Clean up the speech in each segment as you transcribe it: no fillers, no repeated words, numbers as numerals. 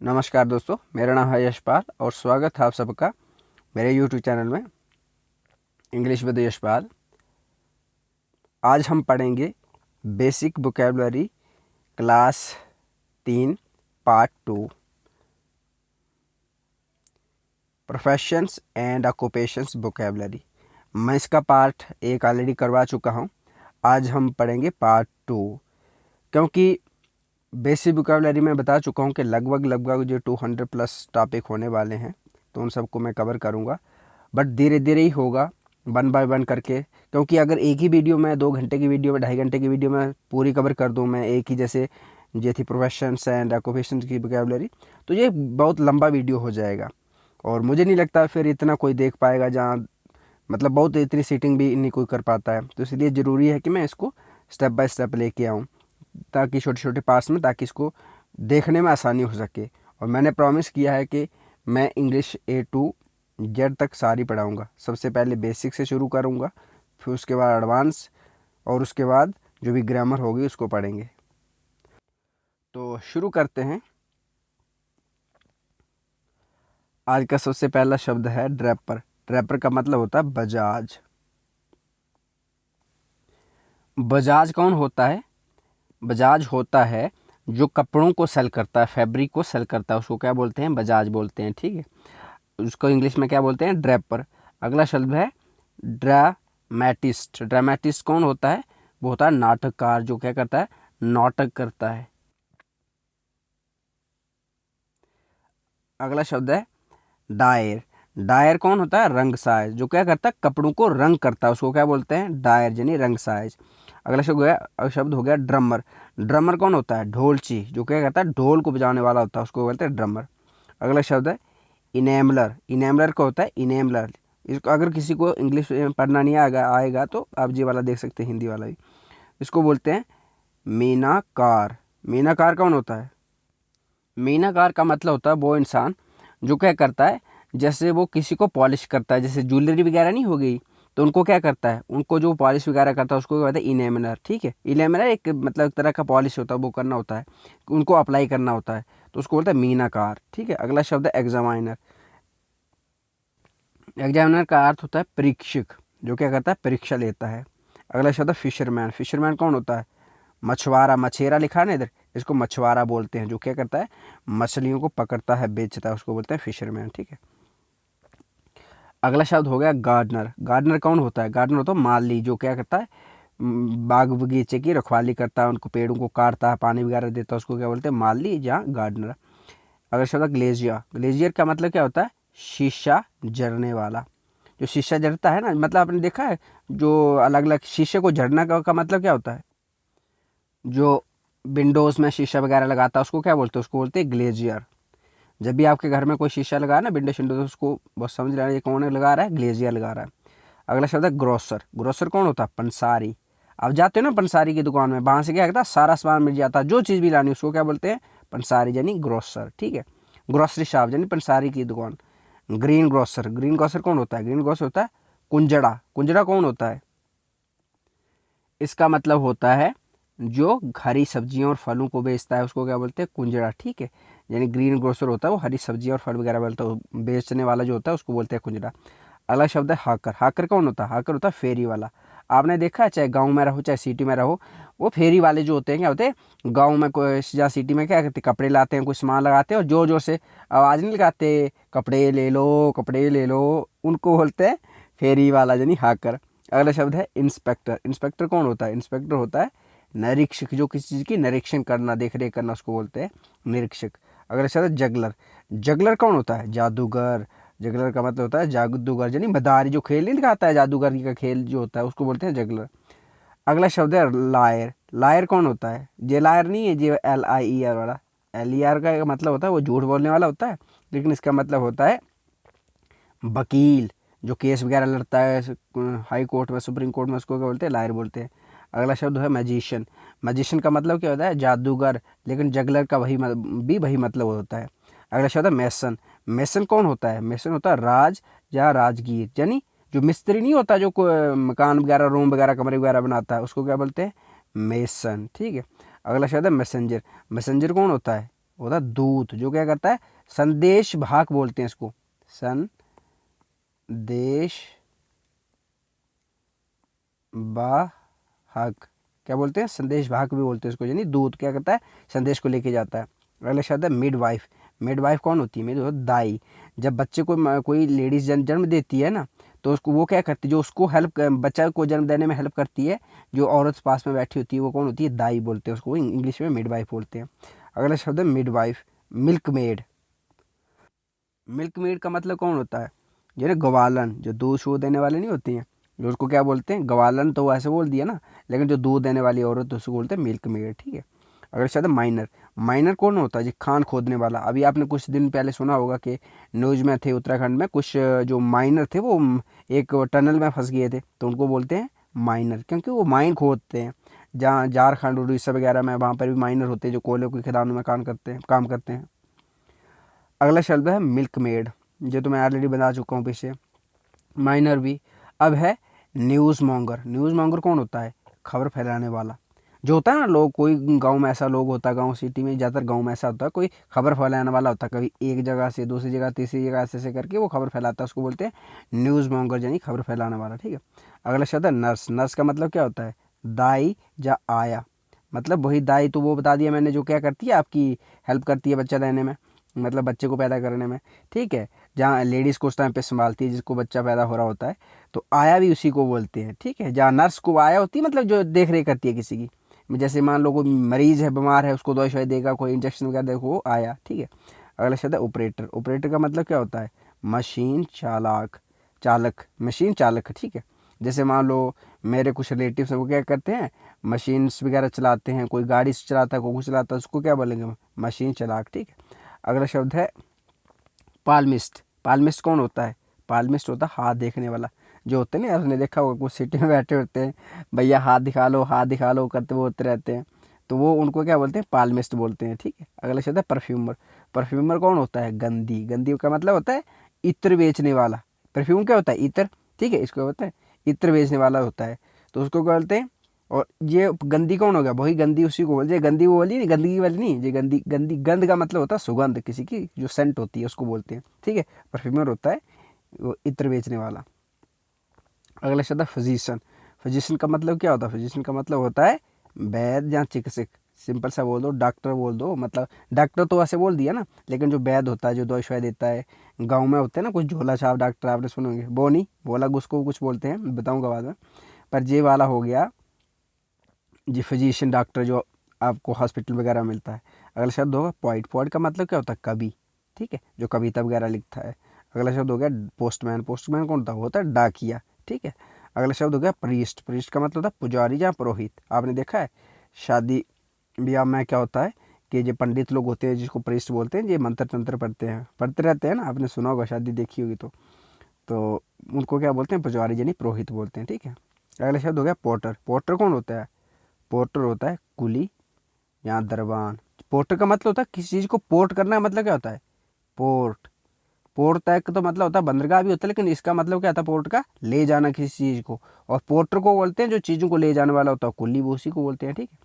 नमस्कार दोस्तों, मेरा नाम है यशपाल और स्वागत है आप सबका मेरे यूट्यूब चैनल में इंग्लिश विद यशपाल। आज हम पढ़ेंगे basic vocabulary class 3 part 2 professions and occupations vocabulary. मैं इसका पार्ट 1 ऑलरेडी करवा चुका हूँ। आज हम पढ़ेंगे पार्ट 2 क्योंकि बेसिक वोकैबुलरी में बता चुका हूँ कि लगभग जो 200 प्लस टॉपिक होने वाले हैं, तो उन सबको मैं कवर करूँगा, बट धीरे धीरे ही होगा, 1 बाय 1 करके। क्योंकि अगर एक ही वीडियो में 2 घंटे की वीडियो में 2.5 घंटे की वीडियो में पूरी कवर कर दूँ मैं एक ही, जैसे ये थी प्रोफेशंस एंड ऑक्यूपेशन की वोकैबुलरी, तो ये बहुत लंबा वीडियो हो जाएगा और मुझे नहीं लगता फिर इतना कोई देख पाएगा, जहाँ मतलब बहुत इतनी सीटिंग भी नहीं कोई कर पाता है। तो इसलिए ज़रूरी है कि मैं इसको स्टेप बाय स्टेप लेके आऊँ, ताकि छोटे छोटे पार्ट्स में, ताकि इसको देखने में आसानी हो सके। और मैंने प्रॉमिस किया है कि मैं इंग्लिश A to Z तक सारी पढ़ाऊँगा। सबसे पहले बेसिक से शुरू करूँगा, फिर उसके बाद एडवांस, और उसके बाद जो भी ग्रामर होगी उसको पढ़ेंगे। तो शुरू करते हैं। आज का सबसे पहला शब्द है ड्रैपर। ड्रैपर का मतलब होता है बजाज। बजाज कौन होता है? बजाज होता है जो कपड़ों को सेल करता है, फैब्रिक को सेल करता है, उसको क्या बोलते हैं? बजाज बोलते हैं, ठीक है। उसको इंग्लिश में क्या बोलते हैं? ड्रैपर। अगला शब्द है ड्रामेटिस्ट। ड्रामेटिस्ट कौन होता है? वो होता है नाटककार, जो क्या करता है? नाटक करता है। अगला शब्द है डायर। डायर कौन होता है? रंगसाज, जो क्या करता है? कपड़ों को रंग करता है, उसको क्या बोलते हैं? डायर यानी रंगसाज। अगला शब्द हो गया ड्रमर। ड्रमर कौन होता है? ढोलची, जो क्या करता है? ढोल को बजाने वाला होता है, उसको बोलते हैं ड्रमर। अगला शब्द है इनेमलर। इनेमलर का होता है इनेमलर। इसको अगर किसी को इंग्लिश पढ़ना नहीं आएगा तो आप जी वाला देख सकते हैं, हिंदी वाला भी। इसको बोलते हैं मीनाकार। मीनाकार कौन होता है? मीनाकार का मतलब होता है वो इंसान जो क्या करता है, जैसे वो किसी को पॉलिश करता है, जैसे ज्वेलरी वगैरह नहीं हो गई, तो उनको क्या करता है? उनको जो पॉलिश वगैरह करता है उसको क्या कहते हैं? इनेमलर, ठीक है। इनेमलर एक मतलब एक तरह का पॉलिश होता है, वो करना होता है, उनको अप्लाई करना होता है, तो उसको बोलते हैं मीनाकार, ठीक है। अगला शब्द है एग्जामाइनर। एग्जामिनर का अर्थ होता है परीक्षक, जो क्या करता है? परीक्षा लेता है। अगला शब्द है फिशरमैन। फिशरमैन कौन होता है? मछुआरा। मछेरा लिखा है ना इधर, इसको मछुआरा बोलते हैं, जो क्या करता है? मछलियों को पकड़ता है, बेचता है, उसको बोलते हैं फिशरमैन, ठीक है। अगला शब्द हो गया गार्डनर। गार्डनर कौन होता है? गार्डनर होता है माली, जो क्या करता है? बाग बगीचे की रखवाली करता है, उनको पेड़ों को काटता है, पानी वगैरह देता है, उसको क्या बोलते हैं? माली या गार्डनर। अगला शब्द है ग्लेजियर। ग्लेजियर का मतलब क्या होता है? शीशा जरने वाला। जो शीशा जरता है ना, मतलब आपने देखा है जो अलग अलग शीशे को झड़ना का मतलब क्या होता है? जो विंडोज़ में शीशा वगैरह लगाता है उसको क्या बोलते हैं? उसको बोलते हैं ग्लेजियर। जब भी आपके घर में कोई शीशा लगा ना, विंडो शिंडो, तो उसको बस समझ लेना ये कौन लगा रहा है? ग्लेजियर लगा रहा है। अगला शब्द है ग्रोसर। ग्रोसर कौन होता है? पंसारी। आप जाते हो ना पंसारी की दुकान में, वहाँ से क्या करता है? सारा सामान मिल जाता है, जो चीज़ भी लानी उसको क्या बोलते हैं? पंसारी यानी ग्रोसर, ठीक है। ग्रोसरी शॉप यानी पंसारी की दुकान। Green grocer. ग्रीन ग्रोसर कौन होता है? ग्रीन ग्रोसर होता है कुंजड़ा। कुंजड़ा कौन होता है? इसका मतलब होता है जो हरी सब्जियों और फलों को बेचता है, उसको क्या बोलते हैं? कुंजड़ा, ठीक है। यानी ग्रीन ग्रोसर होता है वो हरी सब्जियां और फल वगैरह बोलता है, बेचने वाला जो होता है उसको बोलते हैं कुंजड़ा। अगला शब्द है हाकर। हाकर कौन होता है? हाकर होता है फेरी वाला। आपने देखा है, चाहे गांव में रहो चाहे सिटी में रहो, वो फेरी वाले जो होते हैं क्या होते हैं? गांव में कोई या सिटी में क्या करते हैं? कपड़े लाते हैं, कोई सामान लगाते हैं और जोर जोर से आवाज़ नहीं लगाते, कपड़े ले लो कपड़े ले लो, उनको बोलते हैं फेरी वाला यानी हाकर। अगला शब्द है इंस्पेक्टर। इंस्पेक्टर कौन होता है? इंस्पेक्टर होता है निरीक्षक, जो किसी चीज़ की निरीक्षण करना, देख रेख करना, उसको बोलते हैं निरीक्षक। अगला शब्द है जगलर। जगलर कौन होता है? जादूगर। जगलर का मतलब होता है जादूगर यानी मदारी, जो खेल नहीं दिखाता है जादूगर का खेल जो होता है उसको बोलते हैं जगलर। अगला शब्द है लायर। लायर कौन होता है? जे लायर नहीं है, जे LIER वाला। LER का मतलब होता है वो झूठ बोलने वाला होता है, लेकिन इसका मतलब होता है वकील, जो केस वगैरह लड़ता है हाई कोर्ट में, सुप्रीम कोर्ट में, उसको क्या बोलते हैं? लायर बोलते हैं। अगला शब्द है मैजिशियन। मैजिशियन का मतलब क्या होता है? जादूगर, लेकिन जगलर का भी वही मतलब होता है। अगला शब्द है मेसन। मेसन कौन होता है? मेसन होता है राज या राजगीर, यानी जो मिस्त्री नहीं होता, जो मकान वगैरह, रूम वगैरह, कमरे वगैरह बनाता है, उसको क्या बोलते हैं? मेसन, ठीक है। अगला शब्द है मैसेंजर। मैसेंजर कौन होता है? होता है दूत, जो क्या करता है संदेश वाहक बोलते हैं इसको, संदेश वाहक क्या बोलते हैं, संदेश वाहक भी बोलते हैं इसको, यानी दूत क्या करता है संदेश को लेके जाता है। अगला शब्द है मिड वाइफ। मिड वाइफ कौन होती है, मिड दाई। जब बच्चे को कोई लेडीज जन्म देती है ना, तो उसको वो क्या करती है, जो उसको हेल्प बच्चा को जन्म देने में हेल्प करती है, जो औरत पास में बैठी होती है वो कौन होती है, दाई बोलते हैं उसको, इंग्लिश में मिड वाइफ बोलते हैं। अगला शब्द है mid wife. Milk made. Milk made का मतलब कौन होता है, जो ना गवालन, जो दूध शूध देने वाले नहीं होती हैं, जो उसको क्या बोलते हैं गवालन, तो वैसे बोल दिया ना, लेकिन जो दूध देने वाली औरत तो उसको बोलते हैं मिल्क मेड, ठीक है। अगर शायद माइनर। माइनर कौन होता है, जी खान खोदने वाला। अभी आपने कुछ दिन पहले सुना होगा कि न्यूज़ में थे उत्तराखंड में कुछ जो माइनर थे वो एक टनल में फंस गए थे, तो उनको बोलते हैं माइनर, क्योंकि वो माइन खोदते हैं। जहाँ झारखंड उड़ीसा वगैरह में वहाँ पर भी माइनर होते हैं जो कोयले की खदानों में काम करते हैं। अगला शब्द है मिल्क मेड, जो तो मैं ऑलरेडी बता चुका हूँ पीछे, माइनर भी। अब है न्यूज़ मॉन्गर। न्यूज़ मॉन्गर कौन होता है, खबर फैलाने वाला। जो होता है ना लोग, कोई गांव में ऐसा लोग होता है, गांव सिटी में ज़्यादातर गांव में ऐसा होता है, कोई खबर फैलाने वाला होता है, कभी एक जगह से दूसरी जगह तीसरी जगह ऐसे ऐसे करके वो खबर फैलाता है, उसको बोलते हैं न्यूज़ मॉन्गर, यानी खबर फैलाने वाला, ठीक है। अगला शब्द है नर्स। नर्स का मतलब क्या होता है, दाई या आया। मतलब वही दाई तो वो बता दिया मैंने, जो क्या करती है आपकी हेल्प करती है बच्चा देने में, मतलब बच्चे को पैदा करने में, ठीक है। जहाँ लेडीज़ को उस टाइम पे संभालती है जिसको बच्चा पैदा हो रहा होता है, तो आया भी उसी को बोलते हैं, ठीक है। जहाँ नर्स को आया होती है, मतलब जो देख रेख करती है किसी की, जैसे मान लो कोई मरीज है, बीमार है, उसको दवाई शवाई देगा, कोई इंजेक्शन वगैरह देखो, वो आया, ठीक है। अगला शब्द है ऑपरेटर। ऑपरेटर का मतलब क्या होता है, मशीन चालक, मशीन चालक, ठीक है। जैसे मान लो मेरे कुछ रिलेटिव्स हैं, वो क्या करते हैं मशीन्स वगैरह चलाते हैं, कोई गाड़ी से चलाता है, कोई कुछ चलाता है, उसको क्या बोलेंगे, मशीन चालक, ठीक है। अगला शब्द है पाल्मिस्ट। पाल्मिस्ट कौन होता है, पाल्मिस्ट होता है हाथ देखने वाला। जो होते हैं ना, आपने देखा होगा कुछ सिटी में बैठे होते हैं, भैया हाथ दिखा लो करते वो होते रहते हैं, तो वो उनको क्या बोलते हैं, पाल्मिस्ट बोलते हैं, ठीक है। अगला शब्द है परफ्यूमर। परफ्यूमर कौन होता है, गंदी। गंदी का मतलब होता है इत्र बेचने वाला। परफ्यूम क्या होता है, इत्र, ठीक है, इसको बोलते हैं इत्र बेचने वाला होता है, तो उसको क्या बोलते हैं। और ये गंदी कौन हो गया, वही गंदी उसी को बोलते हैं, गंदी वो वाली नहीं, गंदगी वाली नहीं, ये गंदी गंदी, गंध का मतलब होता है सुगंध, किसी की जो सेंट होती है उसको बोलते हैं, ठीक है। परफ्यूमर होता है वो इत्र बेचने वाला। अगला शब्द है फिजिशियन। फिजिशियन का मतलब क्या होता है, फिजिशियन का मतलब होता है वैद्य या चिकित्सक। सिंपल सा बोल दो, डॉक्टर बोल दो, मतलब डॉक्टर तो ऐसे बोल दिया ना, लेकिन जो वैद्य होता है, जो दवाई शवाई देता है, गाँव में होते हैं ना कुछ झोला छाप डॉक्टर, आपने सुने होंगे, वो नहीं, बोला उसको कुछ बोलते हैं, बताऊँगा बाद में। पर ये वाला हो गया जी फिजिशियन, डॉक्टर, जो आपको हॉस्पिटल वगैरह में मिलता है। अगला शब्द होगा पोइट। पोइट का मतलब क्या होता है, कवि, ठीक है, जो कविता वगैरह लिखता है। अगला शब्द हो गया पोस्टमैन। पोस्टमैन कौन होता है डाकिया, ठीक है। अगला शब्द हो गया प्रीस्ट। प्रीस्ट का मतलब होता है पुजारी या पुरोहित। आपने देखा है शादी ब्याह में क्या होता है कि जो पंडित लोग होते हैं जिसको प्रीस्ट बोलते हैं, ये मंत्र तंत्र पढ़ते रहते हैं ना, आपने सुना होगा, शादी देखी होगी तो उनको क्या बोलते हैं, पुजारी यानी पुरोहित बोलते हैं, ठीक है। अगला शब्द हो गया पोर्टर। पोर्टर कौन होता है, पोर्टर होता है कुली या दरबान। पोर्टर का मतलब होता है किसी चीज़ को पोर्ट करना, मतलब क्या होता है, पोर्ट। पोर्ट तक तो मतलब होता है बंदरगाह भी होता है, लेकिन इसका मतलब क्या था, पोर्ट का ले जाना किसी चीज़ को। और पोर्टर को बोलते हैं जो चीज़ों को ले जाने वाला होता है, कुली वो उसी को बोलते हैं, ठीक है।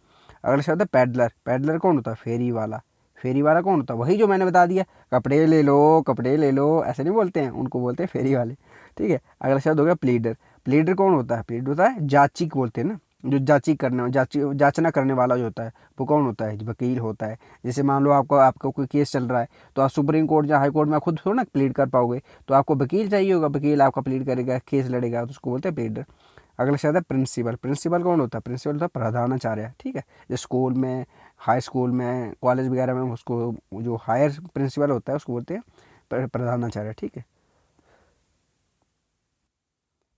अगला शब्द है पैडलर। पैडलर कौन होता है, फेरी वाला। फेरी वाला कौन होता है, वही जो मैंने बता दिया, कपड़े ले लो, ऐसे नहीं बोलते हैं, उनको बोलते हैं फेरी वाले, ठीक है। अगला शब्द हो गया प्लीडर। प्लीडर कौन होता है, प्लीडर होता है जाचिक बोलते हैं ना, जो जांचना करने वाला जो होता है, वो कौन होता है, वकील होता है। जैसे मान लो आपका कोई केस चल रहा है, तो आप सुप्रीम कोर्ट या हाई कोर्ट में खुद थोड़ा ना प्लीड कर पाओगे, तो आपको वकील चाहिए होगा, वकील आपका प्लीड करेगा, केस लड़ेगा, तो उसको बोलते हैं प्लीडर। अगला शब्द है प्रिंसिपल। प्रिंसिपल कौन होता है, प्रिंसिपल होता है प्रधानाचार्य, ठीक है। जो स्कूल में, हाई स्कूल में, कॉलेज वगैरह में, उसको जो हायर प्रिंसिपल होता है उसको बोलते हैं प्रधानाचार्य, ठीक है।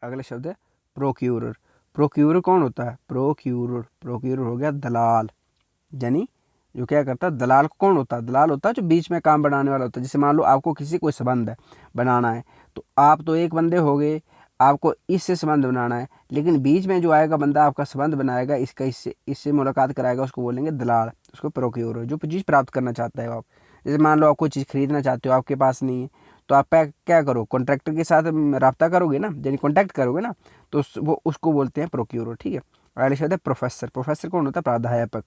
अगला शब्द है प्रोक्यूरर। प्रोक्यूरर कौन होता है, प्रोक्यूरर हो गया दलाल, यानी जो क्या करता है, दलाल कौन होता है, दलाल होता है जो बीच में काम बनाने वाला होता है। जैसे मान लो आपको किसी कोई संबंध है बनाना है, तो आप तो एक बंदे हो गए, आपको इससे संबंध बनाना है, लेकिन बीच में जो आएगा बंदा आपका संबंध बनाएगा, इसका इससे इससे मुलाकात कराएगा, उसको बोलेंगे दलाल, उसको प्रोक्यूरर, जो चीज़ प्राप्त करना चाहता है आप। जैसे मान लो आप कोई चीज़ खरीदना चाहते हो, आपके पास नहीं है, तो आप क्या करो, कॉन्ट्रैक्टर के साथ रब्ता करोगे ना, यानी कॉन्टैक्ट करोगे ना, तो वो उसको बोलते हैं प्रोक्यूरर, ठीक है। अगले शब्द है प्रोफेसर। प्रोफेसर कौन होता है, प्राध्यापक,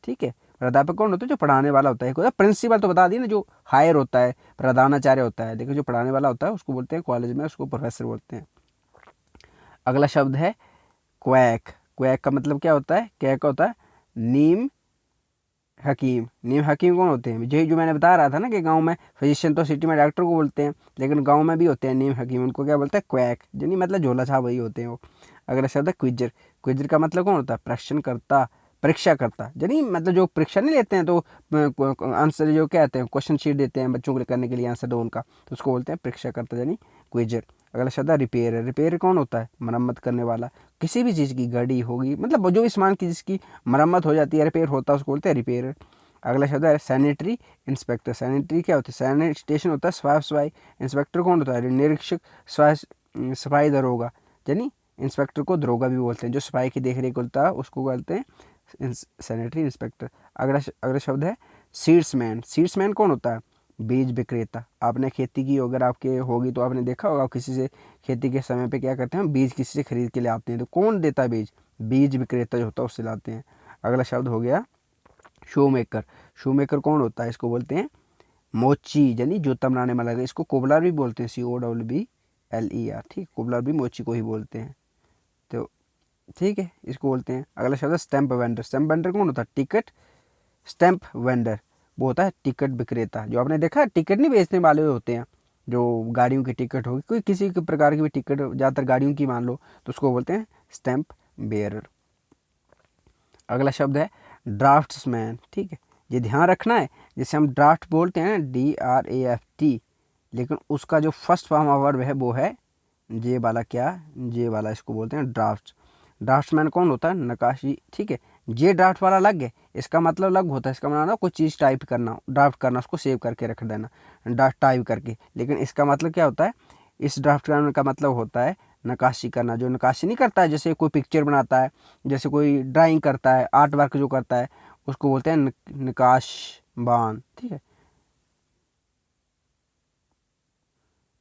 ठीक है। प्राध्यापक कौन होता है? जो पढ़ाने वाला होता है। एक होता है प्रिंसिपल, तो बता दिया ना, जो हायर होता है, प्रधानाचार्य होता है, लेकिन जो पढ़ाने वाला होता है उसको बोलते हैं कॉलेज में, उसको प्रोफेसर बोलते हैं। अगला शब्द है क्वैक। क्वैक का मतलब क्या होता है? क्वैक का होता है नीम हकीम। नीम हकीम कौन होते हैं? यही जो मैंने बता रहा था ना कि गांव में फिजिशियन तो सिटी में डॉक्टर को बोलते हैं, लेकिन गांव में भी होते हैं नीम हकीम, उनको क्या बोलते हैं? क्वैक, यानी मतलब झोला छाप वही होते हैं वो। अगला शब्द है क्विजर। क्विजर का मतलब कौन होता है? प्रश्न करता, परीक्षा करता, यानी मतलब जो परीक्षा नहीं लेते हैं तो आंसर जो क्या कहते हैं, क्वेश्चन शीट देते हैं बच्चों को करने के लिए आंसर दो उनका, तो उसको बोलते हैं परीक्षा करता, यानी क्विजर। अगला शब्द है रिपेयर। रिपेयर कौन होता है? मरम्मत करने वाला। किसी भी चीज़ की, गाड़ी होगी, मतलब जो भी सामान की जिसकी मरम्मत हो जाती है, रिपेयर होता है, उसको बोलते हैं रिपेयर। अगला शब्द है सैनिटरी इंस्पेक्टर। सैनिटरी क्या होता है? सैनिटेशन होता है साफ सफाई। इंस्पेक्टर कौन होता है? निरीक्षक, सफाई दरोगा, यानी इंस्पेक्टर को दरोगा भी बोलते हैं, जो सफाई की देख रेख होता है उसको बोलते हैं सैनिटरी इंस्पेक्टर। अगला शब्द है सीड्समैन। सीड्समैन कौन होता है? बीज विक्रेता। आपने खेती की, अगर आपके होगी तो आपने देखा होगा, आप किसी से खेती के समय पे क्या करते हैं? बीज किसी से खरीद के ले आते हैं, तो कौन देता है बीज? बीज विक्रेता जो होता है उससे लाते हैं। अगला शब्द हो गया शू मेकर। शू मेकर कौन होता है? इसको बोलते हैं मोची, यानी जूता बनाने वाला। इसको कोबलर भी बोलते हैं, COBLER, ठीक, कोबलर भी मोची को ही बोलते हैं, तो ठीक है, इसको बोलते हैं। अगला शब्द है स्टैंप वेंडर। स्टैंप वेंडर कौन होता है? टिकट स्टैंप वेंडर, वो होता है टिकट विक्रेता। जो आपने देखा टिकट नहीं बेचने वाले होते हैं, जो गाड़ियों की टिकट होगी, कोई किसी के प्रकार की भी टिकट, ज़्यादातर गाड़ियों की मान लो, तो उसको बोलते हैं स्टैंप बेयरर। अगला शब्द है ड्राफ्ट्समैन, ठीक है, ये ध्यान रखना है, जैसे हम ड्राफ्ट बोलते हैं DRAFT, लेकिन उसका जो फर्स्ट फॉर्म ऑफ वर्ब है वो है जे वाला, क्या जे वाला, इसको बोलते हैं ड्राफ्ट। ड्राफ्ट्समैन कौन होता है? नक्काशी, ठीक है, जे ड्राफ्ट वाला लग गया, इसका मतलब लग होता है, इसका मतलब कोई चीज़ टाइप करना, ड्राफ्ट करना, उसको सेव करके रख देना, ड्राफ्ट टाइप करके, लेकिन इसका मतलब क्या होता है? इस ड्राफ्ट का मतलब होता है नक्काशी करना। जो नक्काशी नहीं करता है, जैसे कोई पिक्चर बनाता है, जैसे कोई ड्राइंग करता है, आर्ट वर्क जो करता है, उसको बोलते हैं नक्काशबान, ठीक है,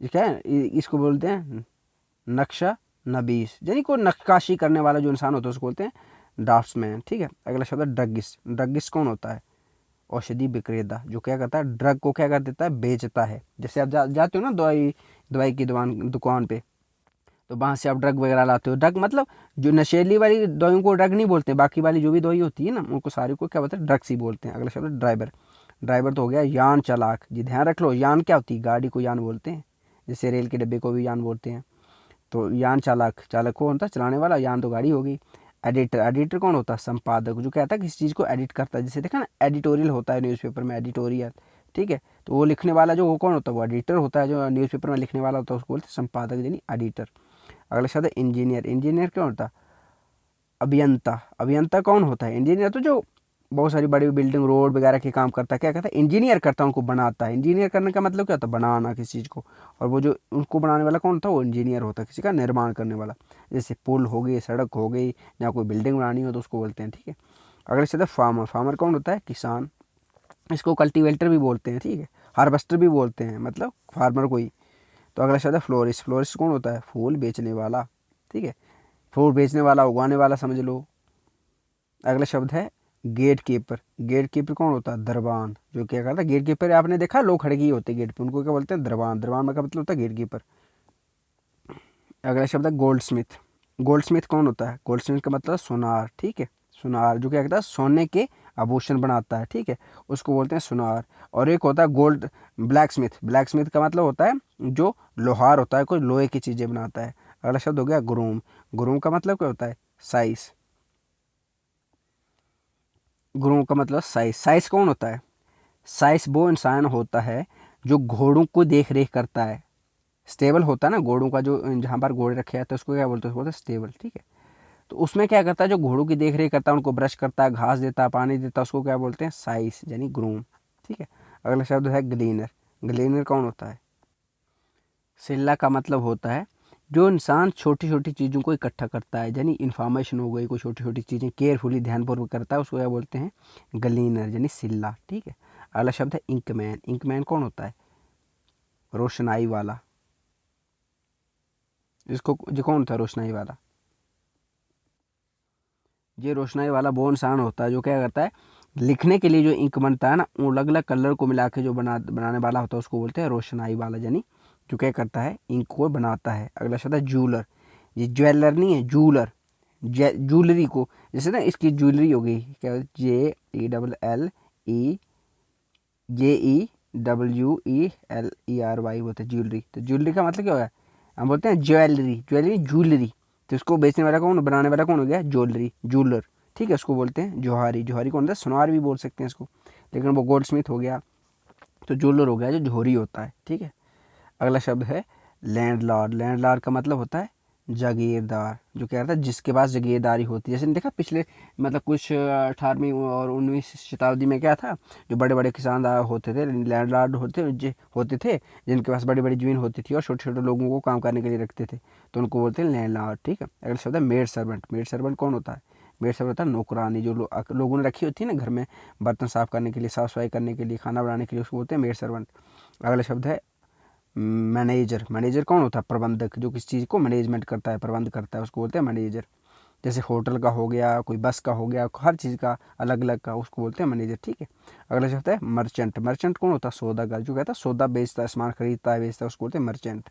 ये क्या है? इसको बोलते हैं नक्शा नबीस, यानी कोई नक्काशी करने वाला जो इंसान होता है उसको बोलते हैं ड्राफ्ट्समैन, ठीक है। अगला शब्द है ड्रगिस्ट। ड्रगिस्ट कौन होता है? औषधि विक्रेता, जो क्या करता है? ड्रग को क्या कर देता है? बेचता है। जैसे आप जाते हो ना दवाई दवाई की दुकान पे, तो वहाँ से आप ड्रग वगैरह लाते हो। ड्रग मतलब जो नशेली वाली दवाइयों को ड्रग नहीं बोलते, बाकी वाली जो भी दवाई होती है ना, उनको सारी को क्या बोलते हैं? ड्रग्स ही बोलते हैं। अगला शब्द है ड्राइवर। ड्राइवर तो हो गया यान चालक, जी ध्यान रख लो, यान क्या होती है? गाड़ी को यान बोलते हैं, जैसे रेल के डिब्बे को भी यान बोलते हैं। तो यान चालक, चालक कौन होता है? चलाने वाला, यान तो गाड़ी होगी। एडिटर, एडिटर कौन होता है? संपादक, जो क्या होता है? किसी चीज़ को एडिट करता है, जैसे देखा ना एडिटोरियल होता है न्यूज़पेपर में, एडिटोरियल, ठीक है, तो वो लिखने वाला जो वो कौन होता है? वो एडिटर होता है, जो न्यूज़पेपर में लिखने वाला होता है उसको बोलते हैं संपादक, यानी एडिटर। अगला शब्द है इंजीनियर। इंजीनियर क्या होता है? अभियंता। अभियंता कौन होता है? इंजीनियर तो जो बहुत सारी बड़ी बिल्डिंग रोड वगैरह के काम करता है, क्या कहता है? इंजीनियर करता है, उनको बनाता है। इंजीनियर करने का मतलब क्या होता है? बनाना किसी चीज़ को, और वो जो उनको बनाने वाला कौन होता है? वो इंजीनियर होता है, किसी का निर्माण करने वाला, जैसे पुल हो गई, सड़क हो गई, या कोई बिल्डिंग बनानी हो तो उसको बोलते हैं, ठीक है। अगले से फार्मर। फार्मर कौन होता है? किसान, इसको कल्टीवेटर भी बोलते हैं, ठीक है, हार्वेस्टर भी बोलते हैं, मतलब फार्मर को ही। तो अगला शब्द है फ्लोरिस्ट। फ्लोरिस्ट कौन होता है? फूल बेचने वाला, ठीक है, फूल बेचने वाला, उगाने वाला समझ लो। अगला शब्द है गेट कीपर। गेट कीपर कौन होता है? दरबान, जो क्या करता है? गेट कीपर आपने देखा लोग खड़े किए होते हैं गेट पे, उनको क्या बोलते हैं? दरबान। दरबान का मतलब होता है गेट कीपर। अगला शब्द है गोल्ड स्मिथ। गोल्ड स्मिथ कौन होता है? गोल्ड स्मिथ का मतलब सुनार, ठीक है, सुनार, जो क्या कहता है? सोने के आभूषण बनाता है, ठीक है, उसको बोलते हैं सुनार। और एक होता है gold black Smith. Black Smith का मतलब होता है जो लोहार होता है, कोई लोहे की चीज़ें बनाता है। अगला शब्द हो गया ग्रूम। ग्रूम का मतलब क्या होता है? साइज। ग्रूम का मतलब साइज। साइज कौन होता है? साइस वो इंसान होता है जो घोड़ों को देख रेख करता है। स्टेबल होता है ना घोड़ों का, जो जहाँ पर घोड़े रखे जाते हैं उसको क्या बोलते हैं? उसको बोलते हैं स्टेबल, ठीक है। तो उसमें क्या करता है? जो घोड़ों की देख रेख करता है, उनको ब्रश करता है, घास देता है, पानी देता है, उसको क्या बोलते हैं? साइस, यानी ग्रूम, ठीक है। अगला शब्द है ग्लीनर। ग्लीनर कौन होता है? सिल्ला का मतलब होता है जो इंसान छोटी छोटी चीज़ों को इकट्ठा करता है, यानी इन्फॉर्मेशन हो गई, कोई छोटी छोटी चीज़ें केयरफुली ध्यानपूर्वक करता है, उसको क्या बोलते हैं? ग्लीनर, यानी सिल्ला, ठीक है। अगला शब्द है इंकमैन। इंकमैन कौन होता है? रोशनाई वाला। इसको जो कौन था रोशनाई वाला? ये रोशनाई वाला वो इंसान होता है जो क्या करता है? लिखने के लिए जो इंक बनता है ना, वो अलग अलग कलर को मिला के जो बनाने वाला होता है उसको बोलते हैं रोशनाई वाला, यानी जो क्या करता है इंक को बनाता है। अगला शब्द है जूलर। ये ज्वेलर नहीं है, जूलर। जूलरी को, जैसे ना इसकी ज्वेलरी हो गई, क्या JELLE JEWELERY बोलते हैं ज्वेलरी। तो ज्वेलरी का मतलब क्या होगा, हम बोलते हैं ज्वेलरी, ज्वेलरी ज्वेलरी। तो इसको बेचने वाला कौन, बनाने वाला कौन हो गया, ज्वेलरी, जूलर। ठीक है, उसको बोलते हैं जोहारी। जोहारी कौन होता है, सुनार भी बोल सकते हैं इसको, लेकिन वो गोल्ड स्मिथ हो गया। तो जूलर हो गया जो जोहरी होता है। ठीक है। अगला शब्द है लैंडलॉर्ड। लैंडलॉर्ड का मतलब होता है जागीरदार, जो क्या रहता है जिसके पास जागीरदारी होती है। जैसे देखा पिछले मतलब कुछ 18वीं और 19वीं शताब्दी में क्या था, जो बड़े बड़े किसानदार होते थे, लैंडलॉर्ड होते थे, जिनके पास बड़ी बड़ी ज़मीन होती थी और छोटे छोटे लोगों को काम करने के लिए रखते थे, तो उनको बोलते हैं लैंडलॉर्ड। ठीक है। अगला शब्द है मेड सर्वेंट। मेड सर्वेंट कौन होता है, मेड सर्वेंट होता है नौकरानी, जो लोगों ने रखी होती है ना घर में, बर्तन साफ करने के लिए, साफ सफाई करने के लिए, खाना बनाने के लिए, उसको बोलते हैं मेड सर्वेंट। अगला शब्द है मैनेजर। मैनेजर कौन होता है, प्रबंधक, जो किसी चीज़ को मैनेजमेंट करता है, प्रबंध करता है, उसको बोलते हैं मैनेजर। जैसे होटल का हो गया, कोई बस का हो गया, हर चीज़ का अलग अलग का, उसको बोलते हैं मैनेजर। ठीक है। अगला शब्द है मर्चेंट। मर्चेंट कौन होता है, सौदागर, जो कहता है सौदा बेचता है, सामान खरीदता है, बेचता है, उसको बोलते हैं मर्चेंट।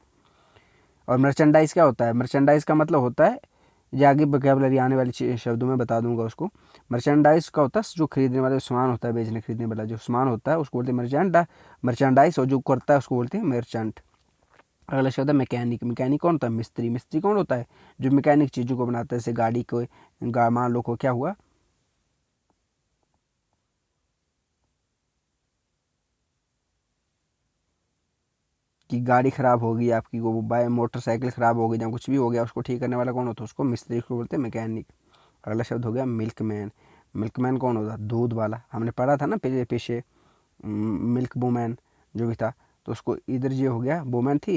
और मर्चेंडाइज क्या होता है, मर्चेंडाइज का मतलब होता है, ये आगे वोकैबुलरी आने वाली शब्दों में बता दूंगा उसको। मर्चेंडाइज का होता है जो खरीदने वाला सामान होता है, बेचने खरीदने वाला जो सामान होता है, उसको बोलते हैं मर्चेंडाइज। और जो करता है उसको बोलते हैं मर्चेंट। अगला शब्द है मैकेनिक। मैकेनिक कौन होता है, मिस्त्री। मिस्त्री कौन होता है, जो मैकेनिक चीज़ों को बनाता है, जैसे गाड़ी को, मान लो को क्या हुआ, कि गाड़ी ख़राब हो गई आपकी, वो बाय मोटरसाइकिल ख़राब हो गई या कुछ भी हो गया, उसको ठीक करने वाला कौन होता है, उसको मिस्त्री को बोलते हैं मैकेनिक। अगला शब्द हो गया मिल्कमैन। मिल्कमैन कौन होता है, दूध वाला। हमने पढ़ा था ना पीछे पीछे मिल्क वूमेन जो भी था, तो उसको इधर ये हो गया वूमेन थी,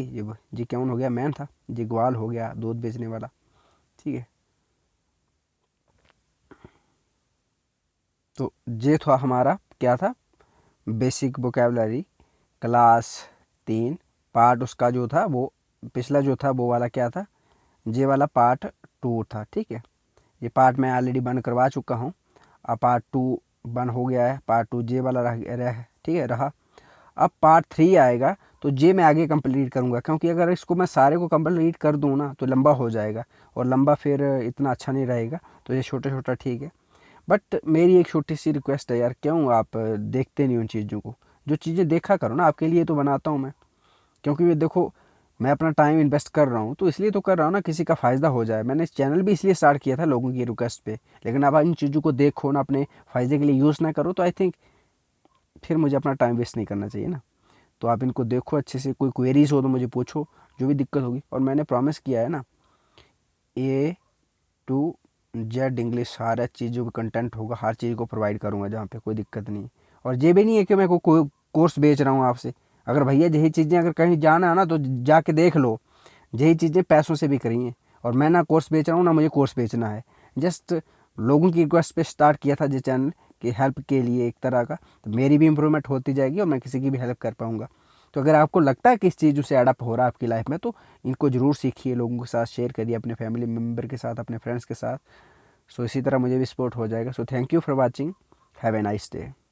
ये कौन हो गया, मैन था, ये ग्वाल हो गया दूध बेचने वाला। ठीक है। तो ये था हमारा क्या था, बेसिक वोकेबलरी क्लास 3 पार्ट। उसका जो था वो पिछला जो था वो वाला क्या था, ये वाला पार्ट 2 था। ठीक है। ये पार्ट मैं ऑलरेडी बंद करवा चुका हूँ। अब पार्ट 2 बंद हो गया है, पार्ट 2 ये वाला ठीक है रहा। अब पार्ट 3 आएगा, तो ये मैं आगे कंप्लीट करूँगा, क्योंकि अगर इसको मैं सारे को कंप्लीट कर दूँ ना तो लंबा हो जाएगा, और लंबा फिर इतना अच्छा नहीं रहेगा। तो ये छोटा छोटा ठीक है। बट मेरी एक छोटी सी रिक्वेस्ट है यार, क्यों आप देखते नहीं उन चीज़ों को, जो चीज़ें देखा करो ना, आपके लिए तो बनाता हूँ मैं। क्योंकि ये देखो, मैं अपना टाइम इन्वेस्ट कर रहा हूँ, तो इसलिए तो कर रहा हूँ ना, किसी का फ़ायदा हो जाए। मैंने इस चैनल भी इसलिए स्टार्ट किया था लोगों की रिक्वेस्ट पे। लेकिन अब इन चीज़ों को देखो ना, अपने फ़ायदे के लिए यूज़ ना करो, तो आई थिंक फिर मुझे अपना टाइम वेस्ट नहीं करना चाहिए ना। तो आप इनको देखो अच्छे से, कोई क्वेरीज हो तो मुझे पूछो, जो भी दिक्कत होगी। और मैंने प्रॉमिस किया है ना, A to Z इंग्लिश हर चीज़ जो भी कंटेंट होगा, हर चीज़ को प्रोवाइड करूँगा, जहाँ पे कोई दिक्कत नहीं है। और ये भी नहीं है कि मैं कोई कोर्स बेच रहा हूँ आपसे। अगर भैया यही चीज़ें अगर कहीं जाना है ना, तो जाके देख लो, यही चीज़ें पैसों से भी करी हैं। और मैं ना कोर्स बेच रहा हूँ, ना मुझे कोर्स बेचना है। जस्ट लोगों की रिक्वेस्ट पे स्टार्ट किया था ये चैनल, कि हेल्प के लिए एक तरह का, तो मेरी भी इम्प्रूवमेंट होती जाएगी और मैं किसी की भी हेल्प कर पाऊँगा। तो अगर आपको लगता है कि इस चीज़ से एडअप हो रहा है आपकी लाइफ में, तो इनको ज़रूर सीखिए, लोगों के साथ शेयर करिए, अपने फैमिली मेम्बर के साथ, अपने फ्रेंड्स के साथ। सो इसी तरह मुझे भी सपोर्ट हो जाएगा। So thank you for watching. Have a nice day.